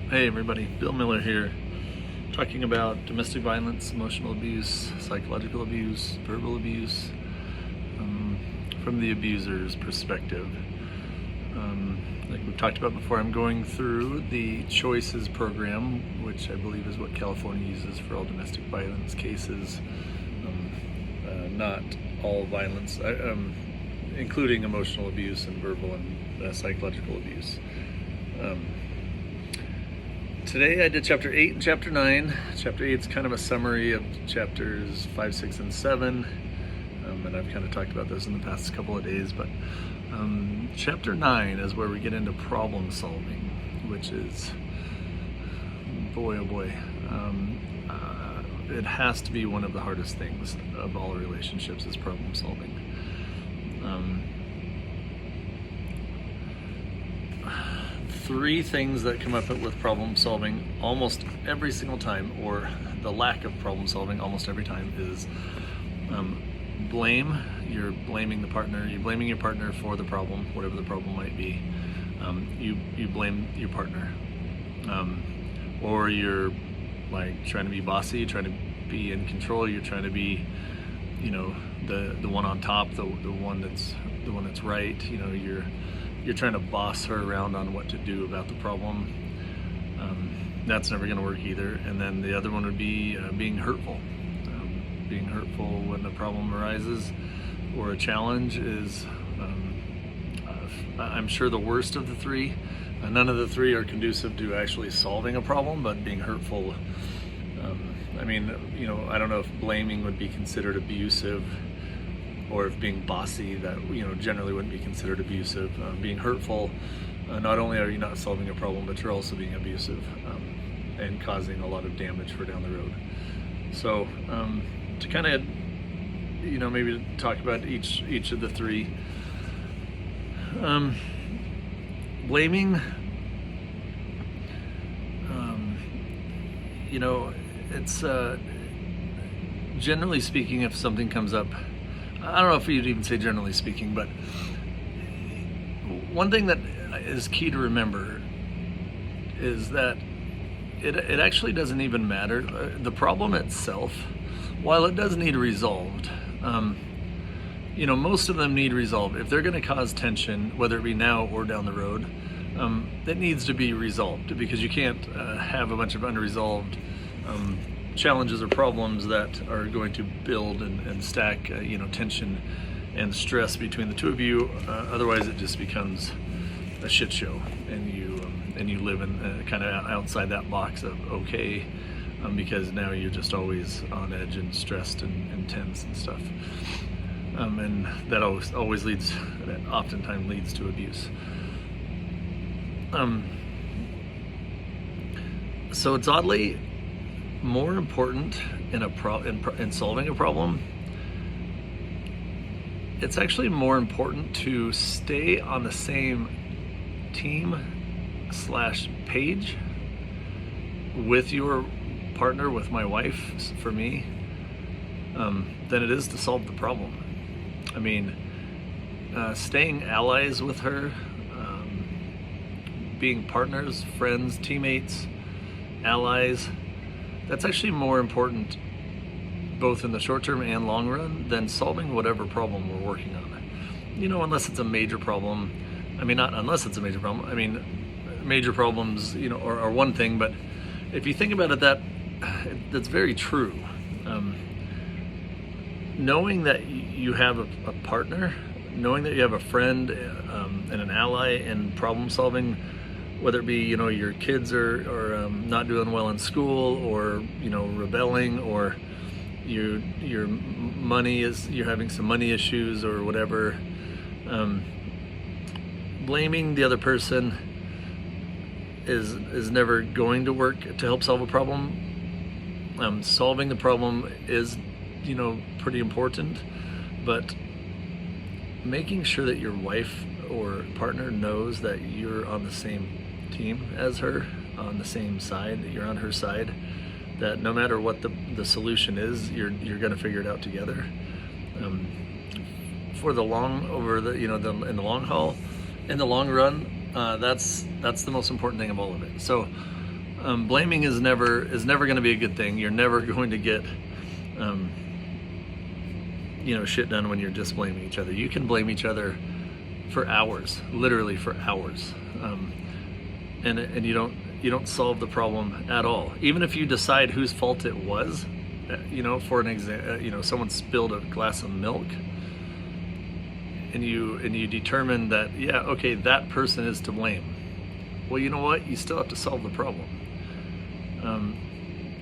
Hey everybody, Bill Miller here, talking about domestic violence, emotional abuse, psychological abuse, verbal abuse, from the abuser's perspective. Like we've talked about before, I'm going through the Choices program, which I believe is what California uses for all domestic violence cases, not all violence, including emotional abuse and verbal and psychological abuse. Today I did chapter 8 and chapter 9. Chapter 8 is kind of a summary of chapters 5, 6, and 7. And I've kind of talked about this in the past couple of days. But chapter 9 is where we get into problem solving, which is, boy oh boy, it has to be one of the hardest things of all relationships is problem solving. Three things that come up with problem solving almost every single time, or the lack of problem solving almost every time, is blame. You're blaming the partner. You're blaming your partner for the problem, whatever the problem might be. You blame your partner, or you're like trying to be bossy, trying to be in control. You're trying to be, the one on top, the one that's right. You're trying to boss her around on what to do about the problem. That's never going to work either. And then the other one would be being hurtful. Being hurtful when a problem arises or a challenge is, I'm sure, the worst of the three. None of the three are conducive to actually solving a problem, but being hurtful, I don't know if blaming would be considered abusive, or if being bossy, that generally wouldn't be considered abusive. Being hurtful, not only are you not solving a problem, but you're also being abusive and causing a lot of damage for down the road. So to kind of maybe talk about each of the three. Blaming, it's generally speaking, if something comes up, I don't know if you'd even say generally speaking, but one thing that is key to remember is that it actually doesn't even matter. The problem itself, while it does need resolved, most of them need resolved. If they're going to cause tension, whether it be now or down the road, that needs to be resolved, because you can't have a bunch of unresolved challenges or problems that are going to build and stack tension and stress between the two of you. Otherwise it just becomes a shit show, and you live in kind of outside that box of okay, because now you're just always on edge and stressed and tense and stuff, and that oftentimes leads to abuse. So it's oddly more important in solving a problem. It's actually more important to stay on the same team/page with your partner, with my wife, for me, than it is to solve the problem. Staying allies with her, being partners, friends, teammates, allies, that's actually more important both in the short term and long run than solving whatever problem we're working on. Unless it's a major problem. Not unless it's a major problem. Major problems, are one thing, but if you think about it, that's very true. Knowing that you have a partner, knowing that you have a friend and an ally in problem solving, whether it be your kids are not doing well in school, or rebelling, or you're having some money issues or whatever, blaming the other person is never going to work to help solve a problem. Solving the problem is pretty important, but making sure that your wife or partner knows that you're on the same team as her, on the same side, that you're on her side, that no matter what the solution is, you're going to figure it out together. For the long in the long haul, in the long run, that's the most important thing of all of it. So Blaming is never going to be a good thing. You're never going to get shit done when you're just blaming each other. You can blame each other for hours, literally for hours, and you don't solve the problem at all. Even if you decide whose fault it was, for an example, someone spilled a glass of milk, and you determine that, yeah, okay, that person is to blame. Well, you know what? You still have to solve the problem.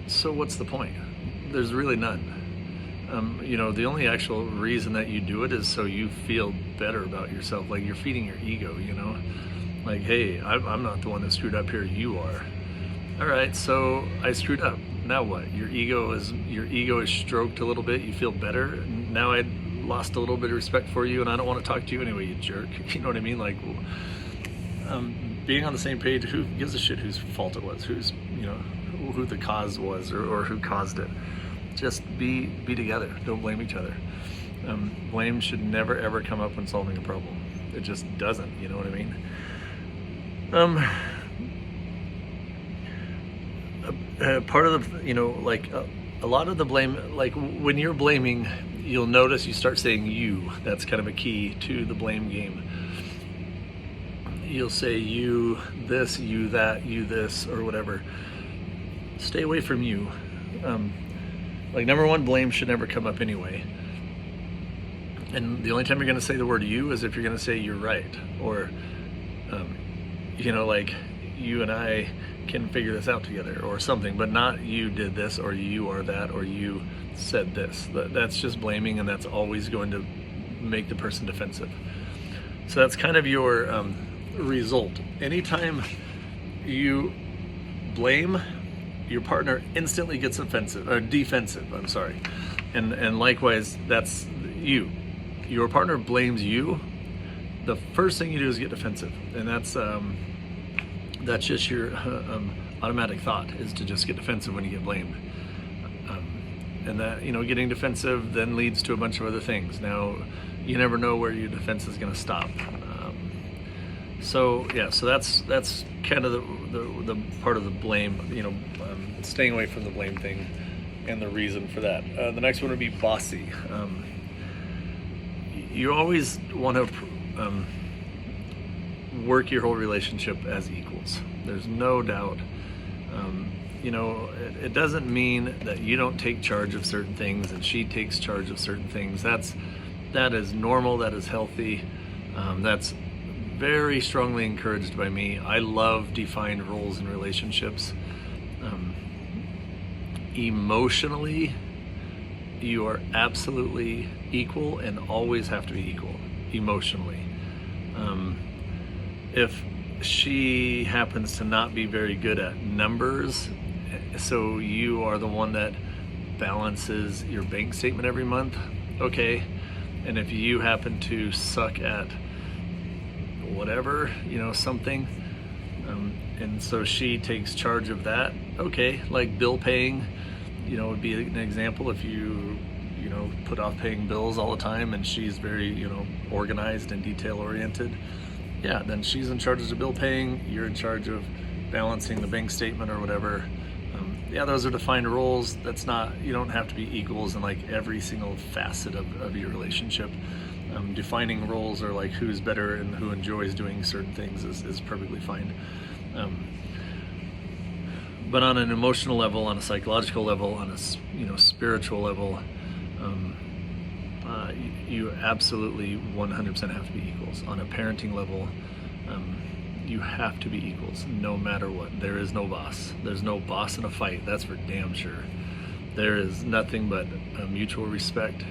So what's the point? There's really none. The only actual reason that you do it is so you feel better about yourself. Like, you're feeding your ego, like, hey, I'm not the one that screwed up here, you are. All right, so I screwed up. Now what? Your ego is stroked a little bit. You feel better. Now I lost a little bit of respect for you, and I don't want to talk to you anyway, you jerk. You know what I mean? Like, being on the same page. Who gives a shit whose fault it was? Who the cause was, or who caused it? Just be together. Don't blame each other. Blame should never ever come up when solving a problem. It just doesn't. You know what I mean? Part of the, a lot of the blame, like when you're blaming, you'll notice you start saying you. That's kind of a key to the blame game. You'll say you this, you that, you this, or whatever. Stay away from you. Number one, blame should never come up anyway. And the only time you're going to say the word you is if you're going to say you're right, or like, you and I can figure this out together, or something, but not you did this, or you are that, or you said this. That's just blaming, and that's always going to make the person defensive. So that's kind of your result. Anytime you blame, your partner instantly gets defensive. I'm sorry. And likewise, that's you. Your partner blames you. The first thing you do is get defensive, and that's just your automatic thought, is to just get defensive when you get blamed. And that, getting defensive then leads to a bunch of other things. Now, you never know where your defense is going to stop. So that's kind of the part of the blame, staying away from the blame thing, and the reason for that. The next one would be bossy. You always want to work your whole relationship as equals. There's no doubt. It doesn't mean that you don't take charge of certain things and she takes charge of certain things. That is normal. That is healthy. That's very strongly encouraged by me. I love defined roles in relationships. Emotionally, you are absolutely equal and always have to be equal emotionally. If she happens to not be very good at numbers, so you are the one that balances your bank statement every month, okay, and if you happen to suck at whatever, something, and so she takes charge of that, okay, like bill paying, would be an example. If you put off paying bills all the time, and she's very organized and detail oriented, yeah, then she's in charge of the bill paying, you're in charge of balancing the bank statement or whatever. Those are defined roles. That's not, you don't have to be equals in like every single facet of your relationship. Defining roles are like who's better and who enjoys doing certain things is perfectly fine. But on an emotional level, on a psychological level, on a spiritual level, you absolutely 100% have to be equals. On a parenting level, you have to be equals no matter what. There is no boss. There's no boss in a fight, that's for damn sure. There is nothing but mutual respect,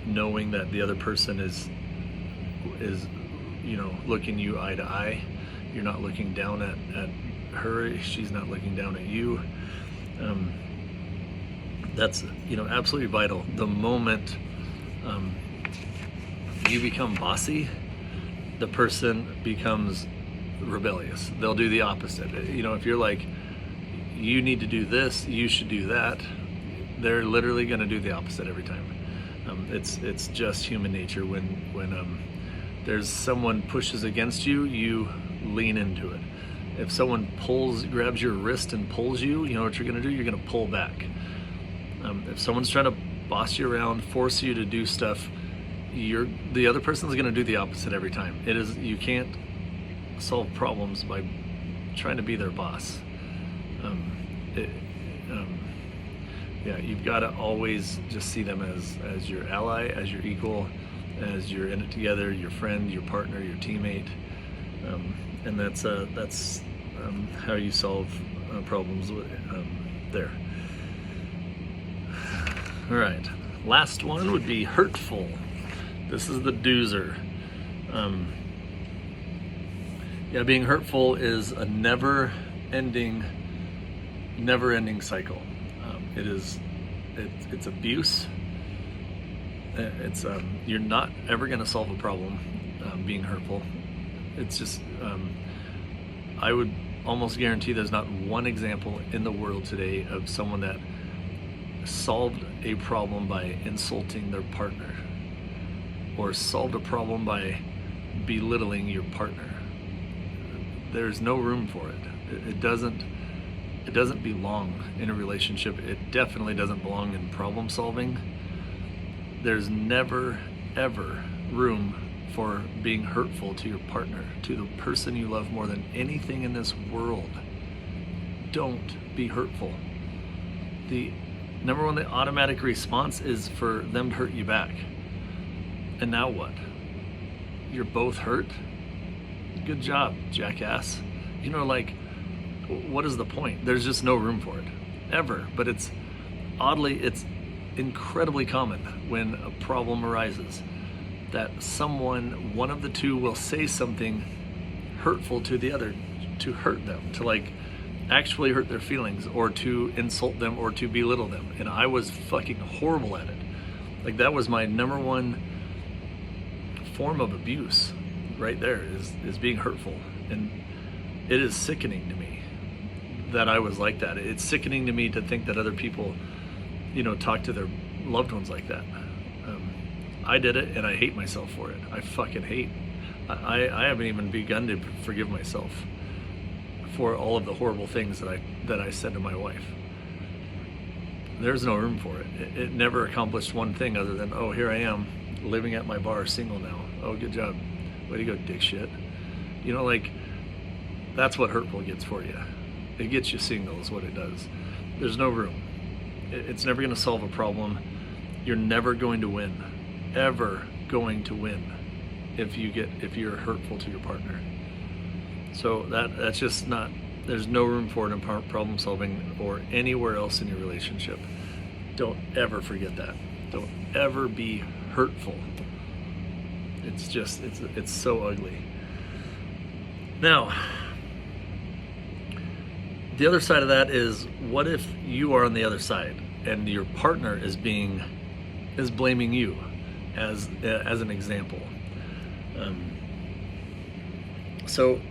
knowing that the other person is looking you eye to eye. You're not looking down at her, she's not looking down at you. That's absolutely vital. The moment you become bossy, the person becomes rebellious. They'll do the opposite. If you're like, you need to do this, you should do that, they're literally going to do the opposite every time. It's just human nature. When there's someone pushes against you, you lean into it. If someone grabs your wrist and pulls you, you know what you're gonna do? You're gonna pull back. If someone's trying to boss you around, force you to do stuff, the other person's gonna do the opposite every time. You can't solve problems by trying to be their boss. Yeah, you've got to always just see them as your ally, as your equal, as you're in it together, your friend, your partner, your teammate, and that's how you solve problems there. All right, last one would be hurtful. This is the doozer. Yeah, being hurtful is a never-ending cycle. It's abuse. You're not ever going to solve a problem being hurtful. It's just I would almost guarantee there's not one example in the world today of someone that solved a problem by insulting their partner or solved a problem by belittling your partner. There's no room for it. It doesn't belong in a relationship. It definitely doesn't belong in problem solving. There's never, ever room for being hurtful to your partner, to the person you love more than anything in this world. Don't be hurtful. The number one, the automatic response is for them to hurt you back. And now what? You're both hurt? Good job, jackass. You know, like, what is the point? There's just no room for it, ever. But it's incredibly common when a problem arises that one of the two will say something hurtful to the other, to hurt them, to like actually hurt their feelings, or to insult them, or to belittle them. And I was fucking horrible at it. Like, that was my number one form of abuse right there, is being hurtful. And it is sickening to me that I was like that. It's sickening to me to think that other people, talk to their loved ones like that. I did it, and I hate myself for it. I fucking hate. I haven't even begun to forgive myself for all of the horrible things that I said to my wife. There's no room for it. It never accomplished one thing other than, oh, here I am, living at my bar, single now. Oh, good job. Way to go, dick shit. That's what hurtful gets for you. It gets you single is what it does. There's no room. It's never going to solve a problem. You're never going to win. Ever going to win if you're hurtful to your partner. So that's just not, there's no room for it in problem solving or anywhere else in your relationship. Don't ever forget that. Don't ever be hurtful. It's so ugly. Now, the other side of that is, what if you are on the other side and your partner is blaming you as an example? So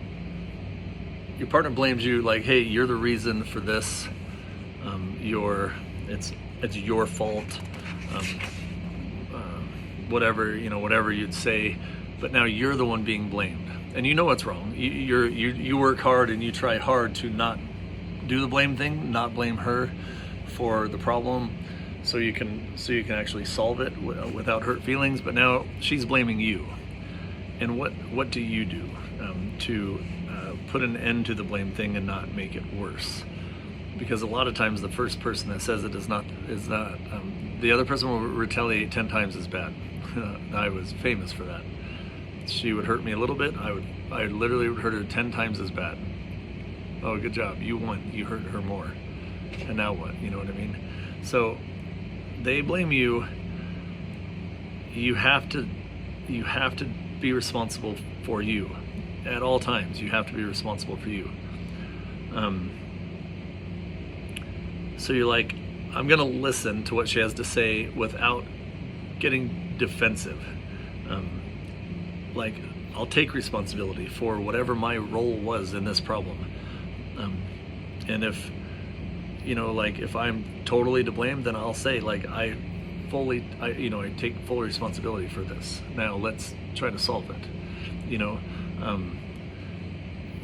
your partner blames you, like, hey, you're the reason for this. It's your fault. Whatever you'd say, but now you're the one being blamed, and you know what's wrong. You work hard and you try hard to not do the blame thing, not blame her for the problem, so you can actually solve it without hurt feelings. But now she's blaming you, and what do you do to put an end to the blame thing and not make it worse? Because a lot of times the first person that says it is not the other person will retaliate 10 times as bad. I was famous for that. She would hurt me a little bit, I literally would hurt her 10 times as bad. Oh, good job, you won, you hurt her more. And now what? You know what I mean? So they blame you. You have to be responsible for you at all times. You have to be responsible for you. So you're like, I'm gonna listen to what she has to say without getting defensive. Like, I'll take responsibility for whatever my role was in this problem. And if I'm totally to blame, then I'll say, like, I take full responsibility for this. Now let's try to solve it.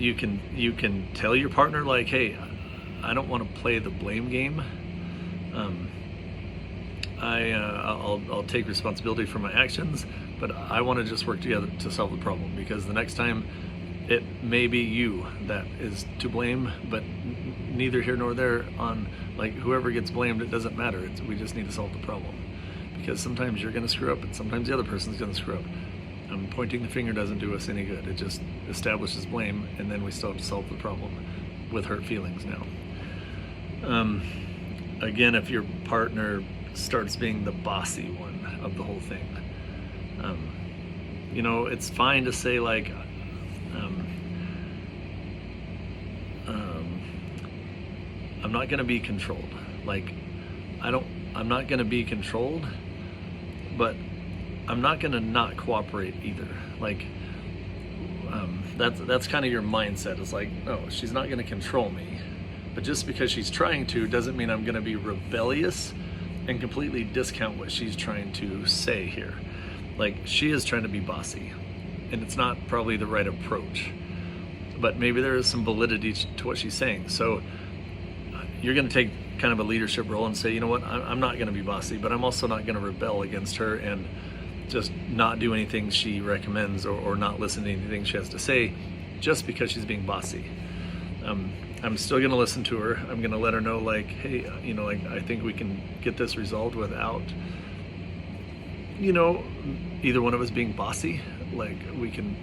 you can tell your partner, like, hey, I don't want to play the blame game. I'll take responsibility for my actions, but I want to just work together to solve the problem, because the next time it may be you that is to blame, but neither here nor there on, like, whoever gets blamed, it doesn't matter. We just need to solve the problem, because sometimes you're going to screw up and sometimes the other person's going to screw up. Pointing the finger doesn't do us any good. It just establishes blame, and then we still have to solve the problem with hurt feelings now. Again, if your partner starts being the bossy one of the whole thing, it's fine to say, like, I'm not going to be controlled. Like, I'm not going to be controlled, but I'm not going to not cooperate either. Like, that's kind of your mindset. It's like, no, she's not going to control me, but just because she's trying to doesn't mean I'm going to be rebellious and completely discount what she's trying to say here. Like, she is trying to be bossy, and it's not probably the right approach, but maybe there is some validity to what she's saying. So you're going to take kind of a leadership role and say, you know what, I'm not going to be bossy, but I'm also not going to rebel against her and just not do anything she recommends, or not listen to anything she has to say just because she's being bossy. I'm still going to listen to her. I'm going to let her know, like, hey, like, I think we can get this resolved without, either one of us being bossy. Like, we can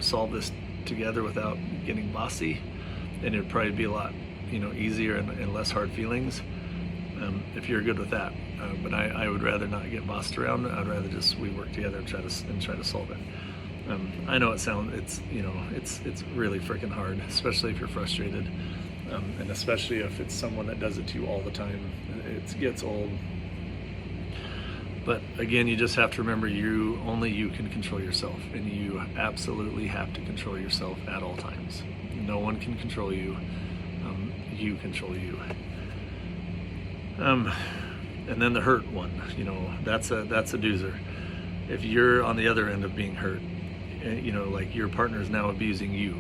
solve this together without getting bossy, and it'd probably be a lot, easier and less hard feelings, if you're good with that. But I would rather not get bossed around. I'd rather just we work together and try to solve it. I know it's really freaking hard, especially if you're frustrated, and especially if it's someone that does it to you all the time. It gets old. But again, you just have to remember, only you can control yourself, and you absolutely have to control yourself at all times. No one can control you. You control you. And then the hurt one, that's a doozer. If you're on the other end of being hurt, like your partner is now abusing you,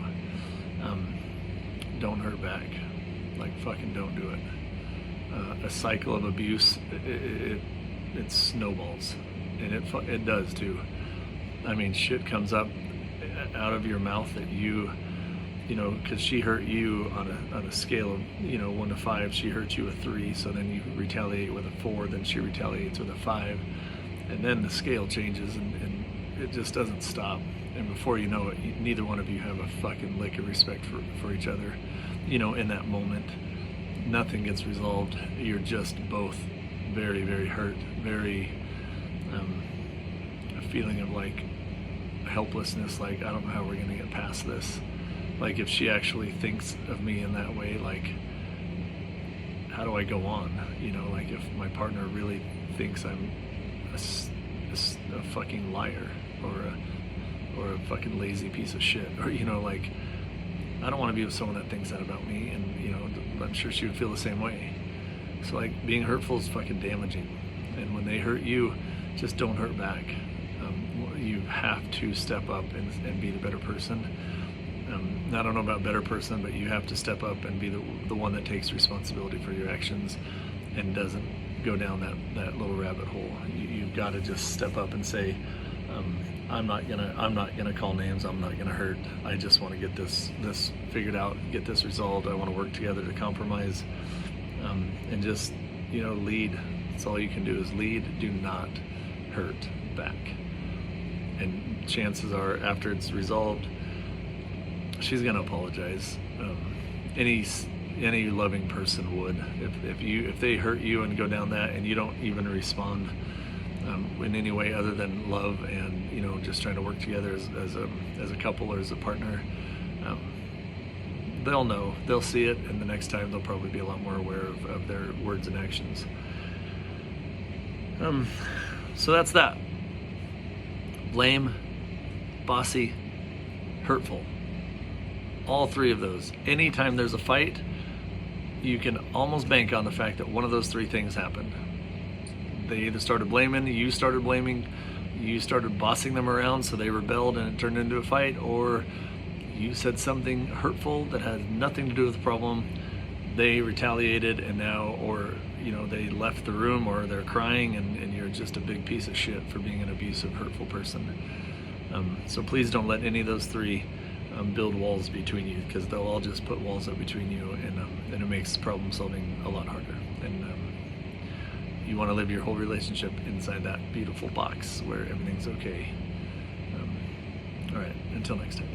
don't hurt back. Like, fucking don't do it. A cycle of abuse, it snowballs, and it does too. I mean, shit comes up out of your mouth that because she hurt you on a scale of 1 to 5, she hurt you a 3, so then you retaliate with a 4, then she retaliates with a 5, and then the scale changes, and it just doesn't stop. And before you know it, neither one of you have a fucking lick of respect for each other. In that moment, nothing gets resolved. You're just both very, very hurt, very a feeling of, like, helplessness, like, I don't know how we're gonna get past this. Like, if she actually thinks of me in that way, like, how do I go on? Like, if my partner really thinks I'm a fucking liar, or a fucking lazy piece of shit, or like, I don't want to be with someone that thinks that about me, and I'm sure she would feel the same way. So, like, being hurtful is fucking damaging, and when they hurt you, just don't hurt back. You have to step up and be the better person. I don't know about better person, but you have to step up and be the one that takes responsibility for your actions and doesn't go down that little rabbit hole. You've got to just step up and say, I'm not gonna call names. I'm not gonna hurt. I just want to get this figured out, get this resolved. I want to work together to compromise, and just lead. That's all you can do is lead. Do not hurt back. And chances are, after it's resolved, she's gonna apologize. Any loving person would. If they hurt you and go down that, and you don't even respond in any way other than love and just trying to work together as a couple or as a partner, they'll know. They'll see it, and the next time they'll probably be a lot more aware of their words and actions. So that's that. Blame, bossy, hurtful. All three of those. Anytime there's a fight, you can almost bank on the fact that one of those three things happened. They either started blaming, you started blaming, you started bossing them around, so they rebelled and it turned into a fight, or you said something hurtful that had nothing to do with the problem, they retaliated, and now, or they left the room, or they're crying, and you're just a big piece of shit for being an abusive, hurtful person. So please don't let any of those three build walls between you, because they'll all just put walls up between you, and it makes problem solving a lot harder. And you want to live your whole relationship inside that beautiful box where everything's okay. All right, until next time.